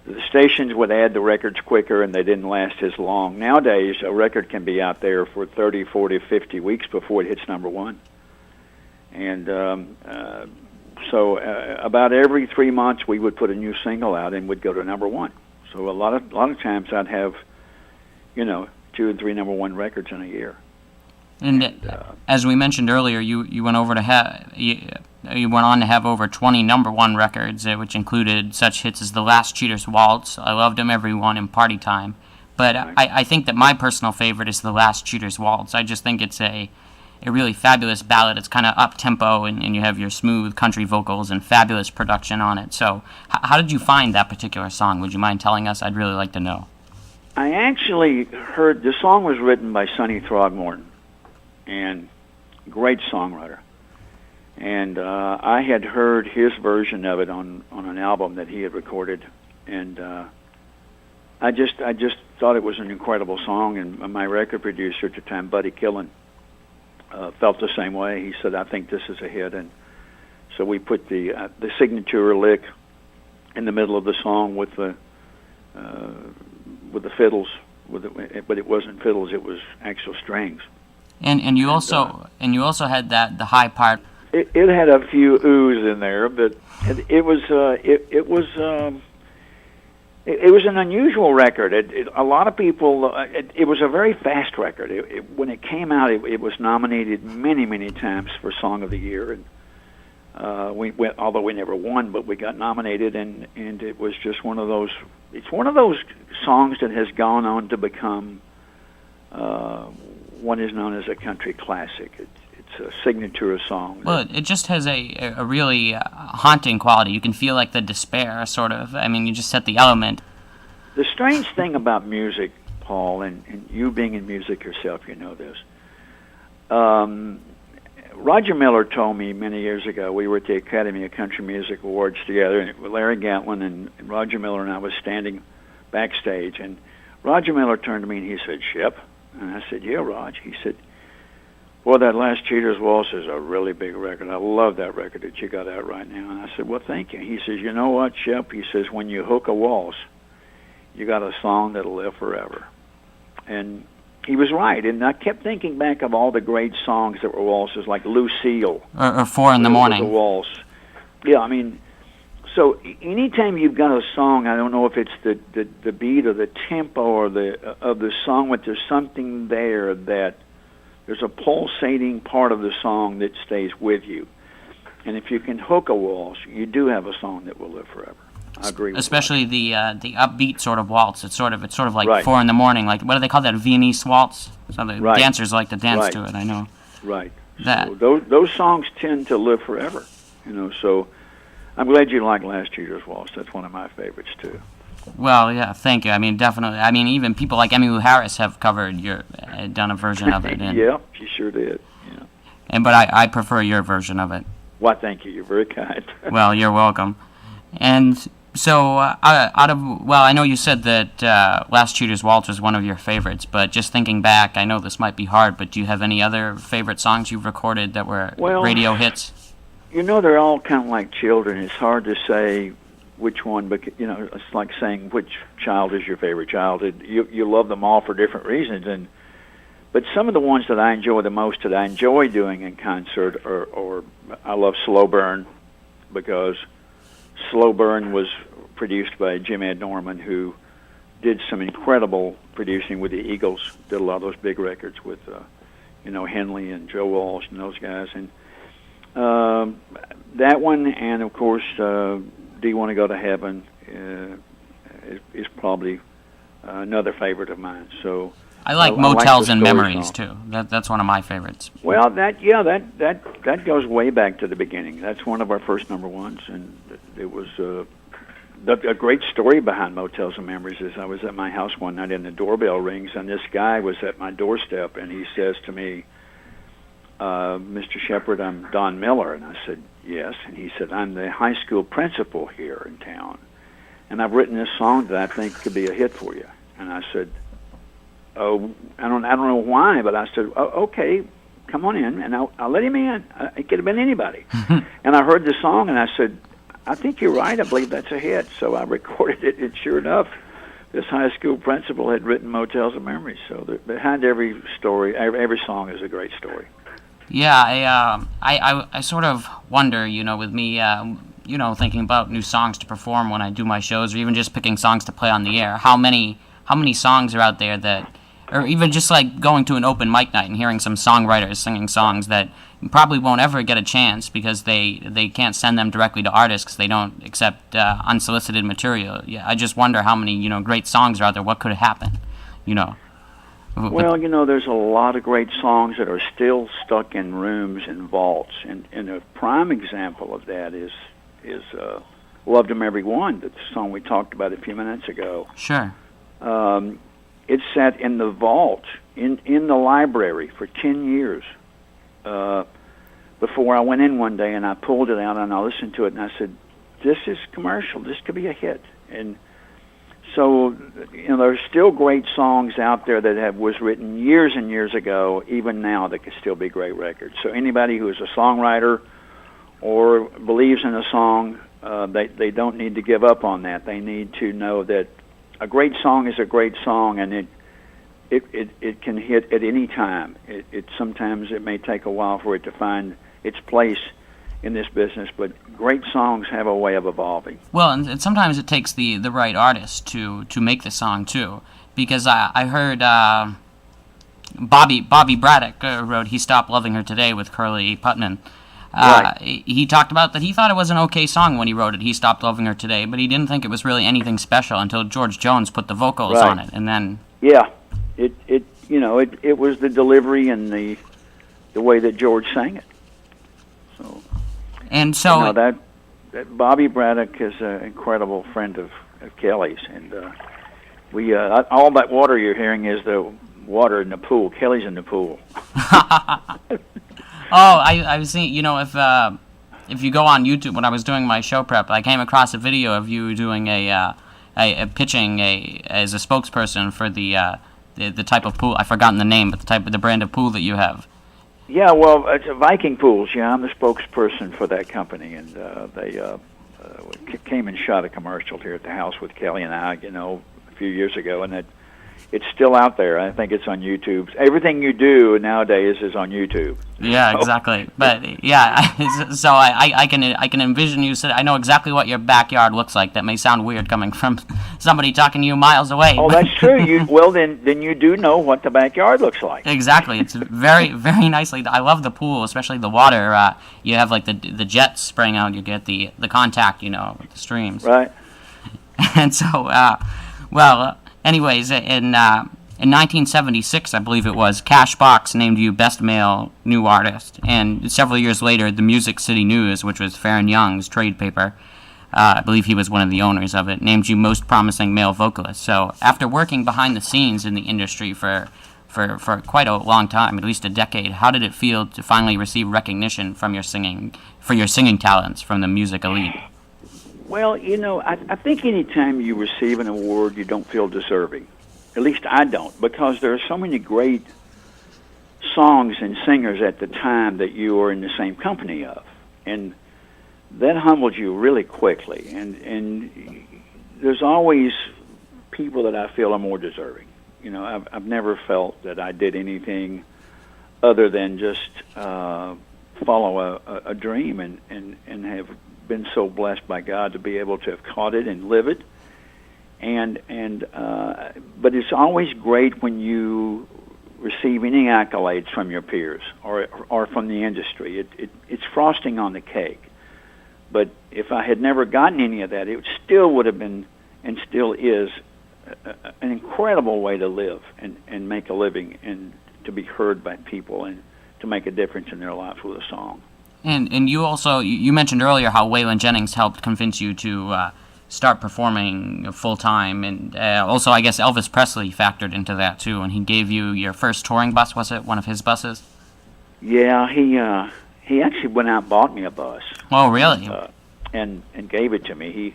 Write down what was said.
the stations would add the records quicker, and they didn't last as long. Nowadays, a record can be out there for 30, 40, 50 weeks before it hits number one. And so about every 3 months, we would put a new single out and would go to number one. So a lot of times I'd have, 2 and 3 number one records in a year. And as we mentioned earlier, you went over to you went on to have over 20 number one records, which included such hits as The Last Cheater's Waltz, I Loved 'Em Every One, and Party Time. But I think that my personal favorite is The Last Cheater's Waltz. I just think it's a really fabulous ballad. It's kind of up-tempo, and you have your smooth country vocals and fabulous production on it. So how did you find that particular song? Would you mind telling us? I'd really like to know. I actually heard, the song was written by Sonny Throgmorton, and great songwriter. And I had heard his version of it on an album that he had recorded, and I just thought it was an incredible song. And my record producer at the time, Buddy Killen, felt the same way. He said, "I think this is a hit," and so we put the signature lick in the middle of the song with the fiddles, but it wasn't fiddles; it was actual strings. And you also had the high part. It had a few oohs in there, but it was an unusual record. A lot of people. It was a very fast record. When it came out, it was nominated many times for Song of the Year, and although we never won, but we got nominated, and it was just one of those. It's one of those songs that has gone on to become what is known as a country classic. It's a signature song. Well, it just has a really haunting quality. You can feel like the despair, sort of. I mean, you just set the element. The strange thing about music, Paul, and you being in music yourself, you know this. Roger Miller told me many years ago, we were at the Academy of Country Music Awards together, and Larry Gatlin and Roger Miller and I was standing backstage, and Roger Miller turned to me and he said, "Shep?" And I said, "Yeah, Rog." He said, "Well, that Last Cheater's Waltz is a really big record. I love that record that you got out right now." And I said, "Well, thank you." He says, "You know what, Shep?" He says, "When you hook a waltz, you got a song that'll live forever." And he was right. And I kept thinking back of all the great songs that were waltzes, like Lucille. Or 4 in the Morning. The waltz. Yeah, I mean, so anytime you've got a song, I don't know if it's the beat or the tempo or of the song, but there's something there that there's a pulsating part of the song that stays with you. And if you can hook a waltz, you do have a song that will live forever. I agree with especially the upbeat sort of waltz. It's sort of like right. 4 in the Morning. Like, what do they call that? A Viennese waltz? So the right. dancers like to dance right. to it, I know. Right. That. So those songs tend to live forever. So I'm glad you like Last Cheater's Waltz. That's one of my favorites, too. Well, yeah, thank you. I mean, definitely. I mean, even people like Emmylou Harris have done a version of it. And, yeah, she sure did. Yeah. But I prefer your version of it. Why, thank you. You're very kind. Well, you're welcome. And so, I know you said that Last Cheater's Waltz was one of your favorites, but just thinking back, I know this might be hard, but do you have any other favorite songs you've recorded that were radio hits? They're all kind of like children. It's hard to say which one, but it's like saying which child is your favorite child. You love them all for different reasons, but some of the ones that I enjoy the most that I enjoy doing in concert or I love Slow Burn, because Slow Burn was produced by Jim Ed Norman, who did some incredible producing with the Eagles, did a lot of those big records with Henley and Joe Walsh and those guys, and that one, and of course Do You Want to Go to Heaven is probably another favorite of mine. So I like Motels and Memories too. That's one of my favorites. Well, that goes way back to the beginning. That's one of our first number ones, and it was a great story behind Motels and Memories. Is I was at my house one night and the doorbell rings, and this guy was at my doorstep, and he says to me, "Mr. Sheppard, I'm Don Miller." And I said, "Yes." And he said, "I'm the high school principal here in town, and I've written this song that I think could be a hit for you." And I said, "Oh, I don't know why," but I said, "Oh, okay, come on in," and I'll let him in. It could have been anybody. And I heard the song, and I said, I think you're right. I believe that's a hit. So I recorded it, and sure enough, this high school principal had written Motels of Memories. So behind every story, every song is a great story. Yeah, I sort of wonder, with me, thinking about new songs to perform when I do my shows, or even just picking songs to play on the air. How many songs are out there that, or even just like going to an open mic night and hearing some songwriters singing songs that probably won't ever get a chance because they can't send them directly to artists because they don't accept unsolicited material. Yeah, I just wonder how many great songs are out there. What could happen, Well, there's a lot of great songs that are still stuck in rooms and vaults, and a prime example of that is "Loved 'Em Every One," the song we talked about a few minutes ago. Sure. It sat in the vault in the library for 10 years before I went in one day, and I pulled it out and I listened to it, and I said, "This is commercial. This could be a hit." And so, there's still great songs out there that was written years and years ago, even now, that could still be great records. So anybody who is a songwriter or believes in a song, they don't need to give up on that. They need to know that a great song is a great song, and it can hit at any time. Sometimes it may take a while for it to find its place in this business, but great songs have a way of evolving. Well, and sometimes it takes the right artist to make the song too, because I heard Bobby Braddock wrote "He Stopped Loving Her Today" with Curly Putman. Right. He talked about that he thought it was an okay song when he wrote it, "He Stopped Loving Her Today," but he didn't think it was really anything special until George Jones put the vocals on it, and then it was the delivery and the way that George sang it. So that Bobby Braddock is an incredible friend of Kelly's, and we all that water you're hearing is the water in the pool. Kelly's in the pool. Oh, I've seen. If you go on YouTube, when I was doing my show prep, I came across a video of you doing a pitching as a spokesperson for the type of pool. I've forgotten the name, but the brand of pool that you have. Yeah, well, it's Viking Pools. Yeah, I'm the spokesperson for that company, and they came and shot a commercial here at the house with Kelly and I, a few years ago, and it's still out there. I think it's on YouTube. Everything you do nowadays is on YouTube. Yeah, exactly. But yeah, so I can envision you. I know exactly what your backyard looks like. That may sound weird coming from somebody talking to you miles away. Oh, that's true. Well, then you do know what the backyard looks like. Exactly. It's very, very nicely. I love the pool, especially the water. You have like the jets spraying out. You get the contact, with the streams. Right. And so, anyways, in 1976, I believe it was, Cashbox named you Best Male New Artist, and several years later, the Music City News, which was Farron Young's trade paper, I believe he was one of the owners of it, named you Most Promising Male Vocalist. So after working behind the scenes in the industry for quite a long time, at least a decade, how did it feel to finally receive recognition for your singing talents from the music elite? Well, I think anytime you receive an award, you don't feel deserving. At least I don't, because there are so many great songs and singers at the time that you are in the same company of. And that humbles you really quickly. And there's always people that I feel are more deserving. I've never felt that I did anything other than just follow a dream and have been so blessed by God to be able to have caught it and live it. But it's always great when you receive any accolades from your peers or from the industry. It's frosting on the cake. But if I had never gotten any of that, it still would have been and still is an incredible way to live and make a living and to be heard by people and to make a difference in their lives with a song. And you also, you mentioned earlier how Waylon Jennings helped convince you to start performing full-time, and also I guess Elvis Presley factored into that too, and he gave you your first touring bus, was it? One of his buses? Yeah, he actually went out and bought me a bus. Oh, really? And gave it to me.